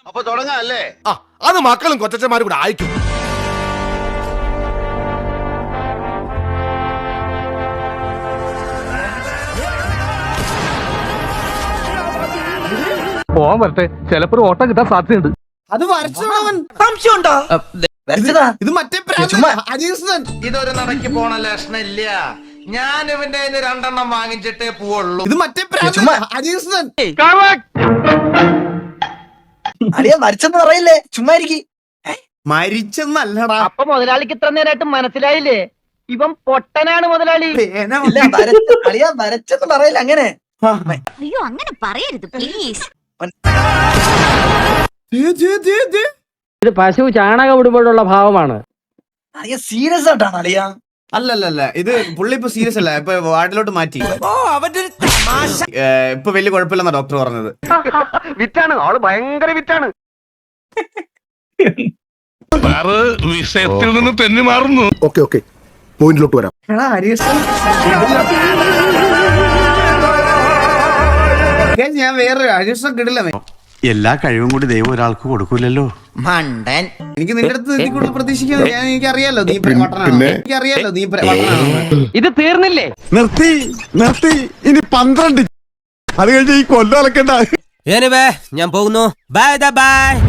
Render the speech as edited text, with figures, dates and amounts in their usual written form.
അപ്പൊ തുടങ്ങാം അല്ലേ? അത് മക്കളും കൊച്ചന്മാരും കൂടെ അയക്കും. പോവാൻ വരട്ടെ, ചിലപ്പോ ഓട്ടം കിട്ടാൻ സാധ്യതയുണ്ട്. അത് വരച്ചവൻ സംശയമുണ്ടോ? ഇത് മറ്റേ ഇതൊരു നടക്കി പോണ ലക്ഷണം ഇല്ല. ഞാൻ ഇവന്റെ കയ്യിന്ന് 2 എണ്ണം വാങ്ങിച്ചിട്ടേ പോവുള്ളൂ. ഇത് മറ്റേ അളിയ മരിച്ചെന്ന് പറയില്ലേ, ചുമ്മാ ഇരിക്കി. മരിച്ചെന്നല്ലടാ. അപ്പൊ മുതലാളിക്ക് ഇത്ര നേരമായിട്ട് മനസ്സിലായില്ലേ ഇവൻ പൊട്ടനാണ് മുതലാളി? അളിയ മരച്ചെന്ന് പറയില്ല അങ്ങനെ. അയ്യോ അങ്ങനെ പറയരുത് പ്ലീസ്. ഇത് പശു ചാണകം ഇടുമ്പോഴുള്ള ഭാവമാണ്. അളിയ സീരിയസ് ആയിട്ടാണ് അളിയ. അല്ലല്ല, ഇത് പുള്ളി ഇപ്പൊ സീരിയസ് അല്ല, ഇപ്പൊ വാർഡിലോട്ട് മാറ്റി. ഇപ്പൊ വലിയ കുഴപ്പമില്ലെന്നാ ഡോക്ടർ പറഞ്ഞത്. വിറ്റാണ് ആള്, ഭയങ്കര വിറ്റാണ്. വിഷയത്തിൽ നിന്ന് തെന്നി മാറുന്നു. ഓക്കെ പോയിന്റിലോട്ട് വരാം. ഞാൻ വേറെ അരിഷ്ടം കിടില്ല. എല്ലാ കഴിവും കൂടി ദൈവം ഒരാൾക്ക് കൊടുക്കൂലല്ലോ. മണ്ടൻ. എനിക്ക് നിന്റെ അടുത്ത് ഇതിൽ കൂടുതൽ പ്രതീക്ഷിക്കാൻ എനിക്കറിയാലോ നീ എനിക്കറിയാലോ നീ ഇത് തീർന്നില്ലേ? നിർത്തി ഇനി 12. അത് കഴിഞ്ഞ് ഈ കൊല്ലം അലക്കണ്ട. ഞാൻ പോകുന്നു. ബൈ.